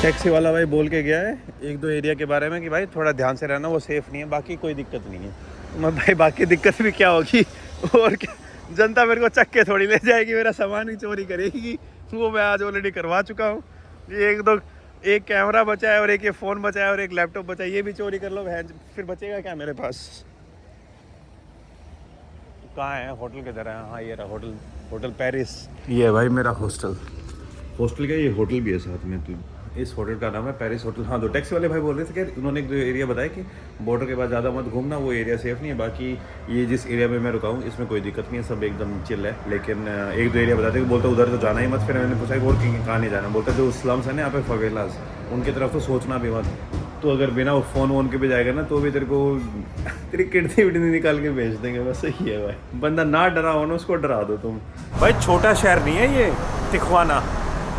टैक्सी वाला भाई बोल के गया है एक दो एरिया के बारे में कि भाई थोड़ा ध्यान से रहना, वो सेफ़ नहीं है, बाकी कोई दिक्कत नहीं है। मैं भाई बाकी दिक्कत भी क्या होगी, और क्या जनता मेरे को चक्के थोड़ी ले जाएगी, मेरा सामान ही चोरी करेगी, वो मैं आज ऑलरेडी करवा चुका हूँ। ये एक कैमरा बचा है और एक ये फ़ोन बचा है और एक लैपटॉप बचा है, ये भी चोरी कर लो फिर बचेगा क्या मेरे पास। कहाँ है होटल किधर है? हाँ ये रहा होटल पेरिस। ये है भाई मेरा हॉस्टल का ये होटल भी है साथ में। तो इस होटल का नाम है पेरिस होटल। हाँ, तो टैक्सी वाले भाई बोल रहे थे कि उन्होंने एक दो एरिया बताया कि बॉर्डर के बाद ज़्यादा मत घूमना, वो एरिया सेफ़ नहीं है। बाकी ये जिस एरिया में मैं रुका हूँ इसमें कोई दिक्कत नहीं है, सब एकदम चिल है। लेकिन एक दो एरिया बताते बोलते उधर तो जाना ही मत। फिर मैंने पूछा कि और कहाँ नहीं जाना, बोलते जो स्लम्स है ना यहाँ पे फवेलास, उनकी तरफ तो सोचना भी मत। तो अगर बिना फ़ोन वोन के भी जाएगा ना तो भी तेरे को तेरी किडनी निकाल के भेज देंगे। बस सही है भाई, बंदा ना डरा हो ना उसको डरा दो तुम। भाई छोटा शहर नहीं है ये तिखवाना,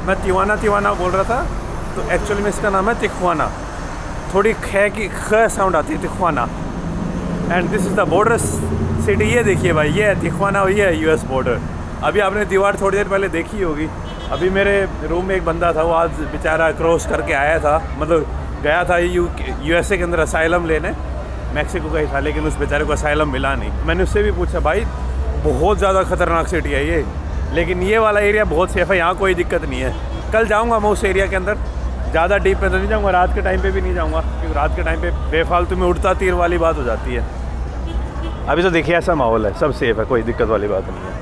मैं तिवाना बोल रहा था, तो एक्चुअली में इसका नाम है तिखवाना। थोड़ी ख की ख साउंड आती है तिखवाना। And this is the border city. ये देखिए भाई, ये है तिखवाना और ये है यूएस बॉर्डर। अभी आपने दीवार थोड़ी देर पहले देखी होगी। अभी मेरे रूम में एक बंदा था, वो आज बेचारा क्रॉस करके आया था, मतलब गया था यूएसए के अंदर असाइलम लेने, मैक्सिको का ही था, लेकिन उस बेचारे को असाइलम मिला नहीं। मैंने उससे भी पूछा भाई बहुत ज़्यादा ख़तरनाक सिटी है ये, लेकिन ये वाला एरिया बहुत सेफ़ है, यहाँ कोई दिक्कत नहीं है। कल जाऊँगा मैं उस एरिया के अंदर, ज़्यादा डीप में तो नहीं जाऊँगा, रात के टाइम पे भी नहीं जाऊँगा, क्योंकि रात के टाइम पे बेफालतू में उड़ता तीर वाली बात हो जाती है। अभी तो देखिए ऐसा माहौल है, सब सेफ़ है, कोई दिक्कत वाली बात नहीं है।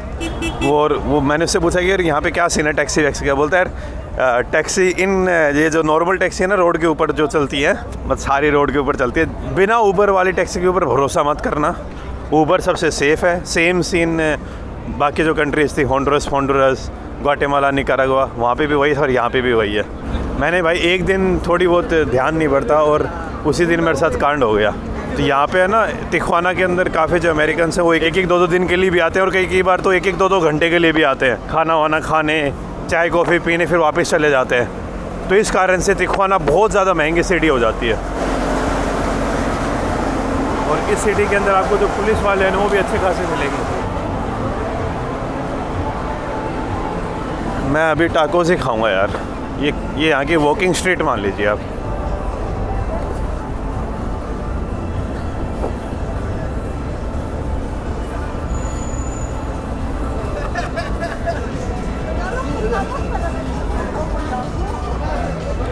वो मैंने उससे पूछा कि यार यहाँ पे क्या सीन है टैक्सी वैक्सी का। बोलता है यार टैक्सी ये जो नॉर्मल टैक्सी है ना रोड के ऊपर जो चलती है, मतलब सारी रोड के ऊपर चलती है, बिना ऊबर वाली टैक्सी के ऊपर भरोसा मत करना। ऊबर सबसे सेफ़ है। सेम सीन बाकी जो कंट्रीज़ थी, होंडुरस, ग्वाटेमाला, निकारागुआ, वहाँ पे भी वही था और यहाँ पे भी वही है। मैंने भाई एक दिन थोड़ी बहुत ध्यान नहीं बढ़ता और उसी दिन मेरे साथ कांड हो गया। तो यहाँ पे है ना तिखवाना के अंदर काफ़ी जो अमेरिकन हैं वो एक दो दिन के लिए भी आते हैं और कई बार तो एक दो घंटे के लिए भी आते हैं, खाना वाना खाने, चाय कॉफ़ी पीने, फिर वापस चले जाते हैं। तो इस कारण से तिखवाना बहुत ज़्यादा महंगी सिटी हो जाती है। और इस सिटी के अंदर आपको जो पुलिस वाले हैं वो भी अच्छे खासे मिलेंगे। मैं अभी टाकोस ही खाऊंगा यार। ये यहाँ की वॉकिंग स्ट्रीट मान लीजिए आप।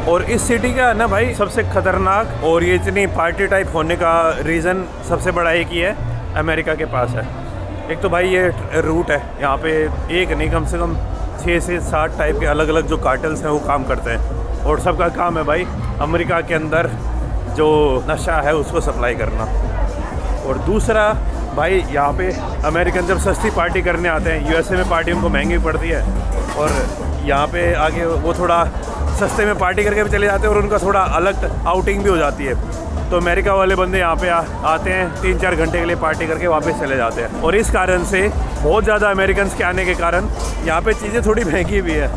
और इस सिटी का ना भाई सबसे ख़तरनाक और ये इतनी पार्टी टाइप होने का रीज़न सबसे बड़ा एक ही है, अमेरिका के पास है। एक तो भाई ये रूट है, यहाँ पे एक नहीं कम से कम 6 से 7 टाइप के अलग अलग जो कार्टेल्स हैं वो काम करते हैं और सबका काम है भाई अमेरिका के अंदर जो नशा है उसको सप्लाई करना। और दूसरा भाई यहाँ पे अमेरिकन जब सस्ती पार्टी करने आते हैं, यूएसए में पार्टी उनको महंगी पड़ती है और यहाँ पे आगे वो थोड़ा सस्ते में पार्टी करके भी चले जाते हैं और उनका थोड़ा अलग आउटिंग भी हो जाती है। तो अमेरिका वाले बंदे यहाँ पे आते हैं 3-4 घंटे के लिए पार्टी करके वापस चले जाते हैं। और इस कारण से बहुत ज़्यादा अमेरिकन के आने के कारण यहाँ पे चीज़ें थोड़ी महंगी भी है।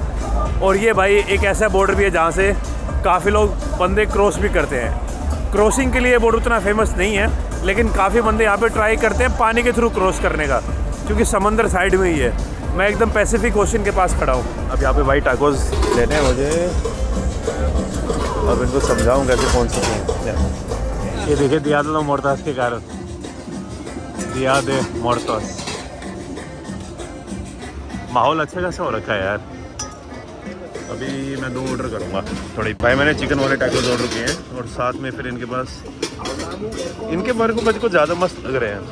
और ये भाई एक ऐसा बॉर्डर भी है जहाँ से काफ़ी लोग बंदे क्रॉस भी करते हैं। क्रॉसिंग के लिए बॉर्डर उतना फेमस नहीं है, लेकिन काफ़ी बंदे यहाँ पे ट्राई करते हैं पानी के थ्रू क्रॉस करने का, क्योंकि समंदर साइड में ही है। मैं एकदम पैसिफिक ओशन के पास खड़ा हूँ। अब यहाँ पे भाई टाकोस लेने हैं मुझे, अब इनको समझाऊँ कैसे कौन सी हैं। ये देखिए दिया दो मोर्तास के कारण, दिया दे मोर्तास। माहौल अच्छा खासा हो रखा है यार। अभी मैं 2 ऑर्डर करूँगा थोड़ी। भाई मैंने चिकन वाले टैकोस ऑर्डर किए हैं और साथ में फिर इनके पास इनके बारे को मुझको ज़्यादा मस्त लग रहे हैं।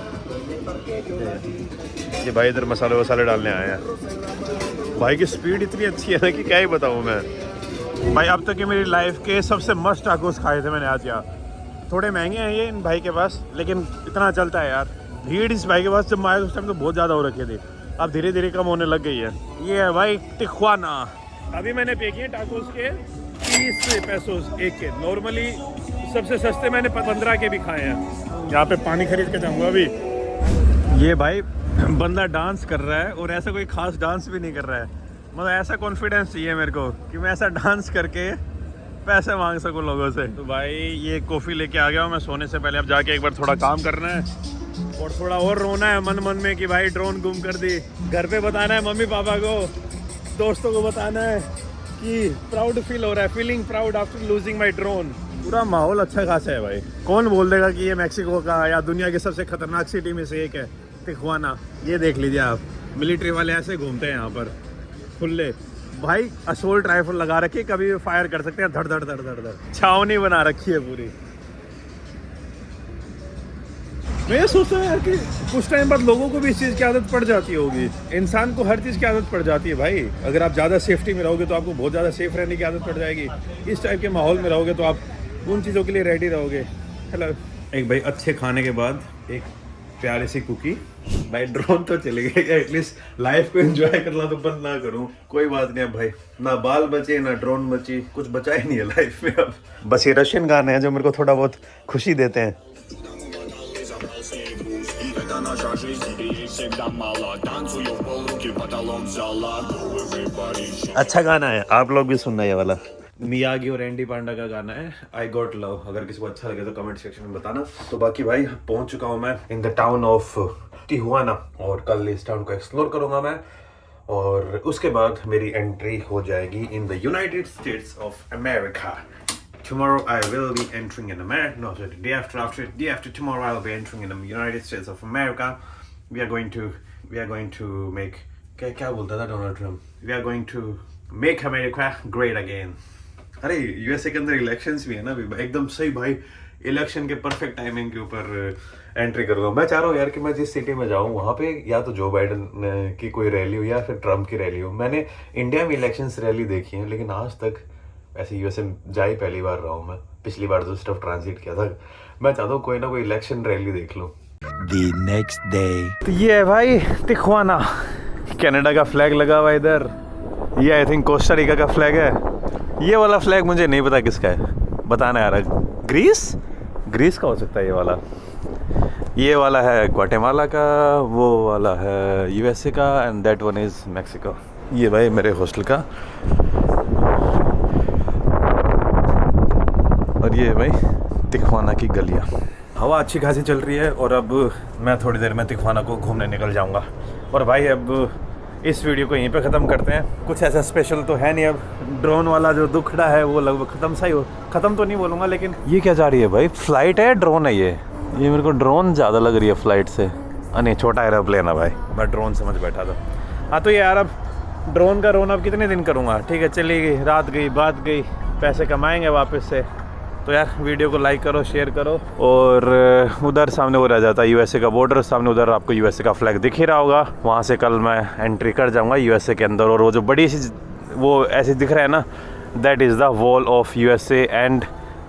ये भाई इधर मसाले वसाले डालने आए हैं। भाई की स्पीड इतनी अच्छी है ना कि क्या ही बताऊँ मैं। भाई अब तक के मेरी लाइफ के सबसे मस्त टाकोस खाए थे मैंने आज यहाँ। थोड़े महंगे हैं ये इन भाई के पास, लेकिन इतना चलता है यार। भीड़ इस भाई के पास जब मैं आया उस टाइम तो बहुत ज़्यादा हो रखी थी, अब धीरे धीरे कम होने लग गई है। ये है भाई तिख्वाना। अभी मैंने पे किए टाकोस के 30 पैसों एक के। नॉर्मली सबसे सस्ते मैंने 15 के भी खाए हैं। यहाँ पे पानी खरीद के जाऊँगा अभी। ये भाई बंदा डांस कर रहा है और ऐसा कोई खास डांस भी नहीं कर रहा है। मतलब ऐसा कॉन्फिडेंस चाहिए मेरे को कि मैं ऐसा डांस करके पैसे मांग सकूं लोगों से। तो भाई ये कॉफ़ी लेके आ गया हूँ मैं सोने से पहले। अब जाके एक बार थोड़ा काम करना है और थोड़ा और रोना है मन मन में कि भाई ड्रोन गुम कर दी। घर पे बताना है मम्मी पापा को, दोस्तों को बताना है कि प्राउड फील हो रहा है, feeling proud after losing my drone. पूरा माहौल अच्छा खासा है भाई। कौन बोल देगा कि ये मैक्सिको का या दुनिया की सबसे खतरनाक सिटी में से एक है तिख्वाना। ये देख लीजिए आप, मिलिट्री वाले ऐसे घूमते हैं यहाँ पर खुले। भाई असोल्ट राइफल लगा रखी है, कभी भी फायर कर सकते हैं। धड़ धड़ धड़ धड़ धड़ छावनी बना रखी है पूरी। मैं ये सोचता हूँ यार कि कुछ टाइम बाद लोगों को भी इस चीज़ की आदत पड़ जाती होगी। इंसान को हर चीज़ की आदत पड़ जाती है भाई। अगर आप ज़्यादा सेफ्टी में रहोगे तो आपको बहुत ज़्यादा सेफ रहने की आदत पड़ जाएगी। इस टाइप के माहौल में रहोगे तो आप उन चीज़ों के लिए रेडी रहोगे। हेलो एक भाई अच्छे खाने के बाद एक प्यारी सी कुकी। भाई ड्रोन तो चले गए, एटलीस्ट लाइफ को एंजॉय करना तो बंद ना करूं। कोई बात नहीं भाई, ना बाल बचे ना ड्रोन बची, कुछ बचा ही नहीं है लाइफ में अब। बस ये रशियन गाने हैं जो मेरे को थोड़ा बहुत खुशी देते हैं। अच्छा गाना है, आप लोग भी सुनना ये वाला। मियागी और एंडी पांडा का गाना है आई गॉट लव। अगर किसी को अच्छा लगे तो कमेंट सेक्शन में बताना। तो बाकी भाई पहुंच चुका हूं मैं in the town of Tijuana और कल इस टाउन को एक्सप्लोर करूंगा मैं। और उसके बाद मेरी एंट्री हो जाएगी in the United states of America. Tomorrow I will be entering in America. No, sorry, day after tomorrow I'll be entering in the United States of America. We are going to make क्या बोलता था Donald Trump? We are going to make America great again. अरे यूएसए के अंदर इलेक्शंस भी है ना अभी। एकदम सही भाई, इलेक्शन के परफेक्ट टाइमिंग के ऊपर एंट्री करूँगा। मैं चाह रहा हूँ यार कि मैं जिस सिटी में जाऊँ वहाँ पे या तो जो बाइडन की कोई रैली हो या फिर ट्रम्प की रैली हो। मैंने इंडिया में इलेक्शंस रैली देखी है, लेकिन आज तक ऐसे यूएसए जा ही पहली बार रहा हूँ मैं। पिछली बार तो सिर्फ ट्रांजिट किया था। मैं चाहता हूँ कोई ना कोई इलेक्शन रैली देख लूँ। The next day. तो ये है भाई तिख्वाना। कनाडा का फ्लैग लगा हुआ इधर। ये आई थिंक कोस्टा रिका का फ्लैग है। ये वाला फ्लैग मुझे नहीं पता किसका है, बताना यार। ग्रीस का हो सकता है ये वाला। ये वाला है ग्वाटेमाला का, वो वाला है यूएसए का, and that one is Mexico. ये भाई मेरे हॉस्टल का, और ये भाई तिख्वाना की गलियाँ। हवा अच्छी खासी चल रही है और अब मैं थोड़ी देर में तिख्वाना को घूमने निकल जाऊंगा। और भाई अब इस वीडियो को यहीं पे ख़त्म करते हैं। कुछ ऐसा स्पेशल तो है नहीं। अब ड्रोन वाला जो दुखड़ा है वो लगभग ख़त्म तो नहीं बोलूँगा, लेकिन ये क्या जा रही है भाई? फ्लाइट है ड्रोन है ये मेरे को ड्रोन ज़्यादा लग रही है फ्लाइट से। नहीं, छोटा एरोप्लेन है भाई, मैं ड्रोन समझ बैठा था। हाँ तो यार अब ड्रोन का रोन अब कितने दिन करूँगा? ठीक है, चली गई, रात गई, बात गई, पैसे कमाएंगे वापस से। तो यार वीडियो को लाइक करो, शेयर करो। और उधर सामने वो रह जाता है यूएसए का बॉर्डर, सामने उधर आपको यूएसए का फ्लैग दिख ही रहा होगा। वहाँ से कल मैं एंट्री कर जाऊँगा यूएसए के अंदर। और वो जो बड़ी सी वो ऐसे दिख रहा है ना, that is the wall of USA and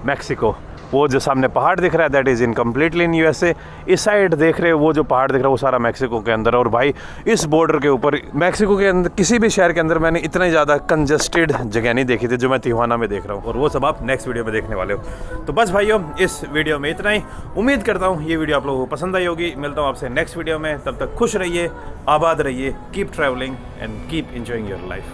Mexico. वो जो सामने पहाड़ दिख रहा है that is in completely in USA. इस साइड देख रहे हो वो जो पहाड़ दिख रहा है वो सारा मैक्सिको के अंदर। और भाई इस बॉर्डर के ऊपर मैक्सिको के अंदर किसी भी शहर के अंदर मैंने इतनी ज़्यादा कंजस्टेड जगह नहीं देखी थी जो मैं तिहुआना में देख रहा हूँ। और वो सब आप नेक्स्ट वीडियो में देखने वाले हो। तो बस भाइयों, इस वीडियो में इतना ही। उम्मीद करता हूँ ये वीडियो आप लोगों को पसंद आई होगी। मिलता हूँ आपसे नेक्स्ट वीडियो में। तब तक खुश रहिए, आबाद रहिए, keep travelling and keep enjoying your life.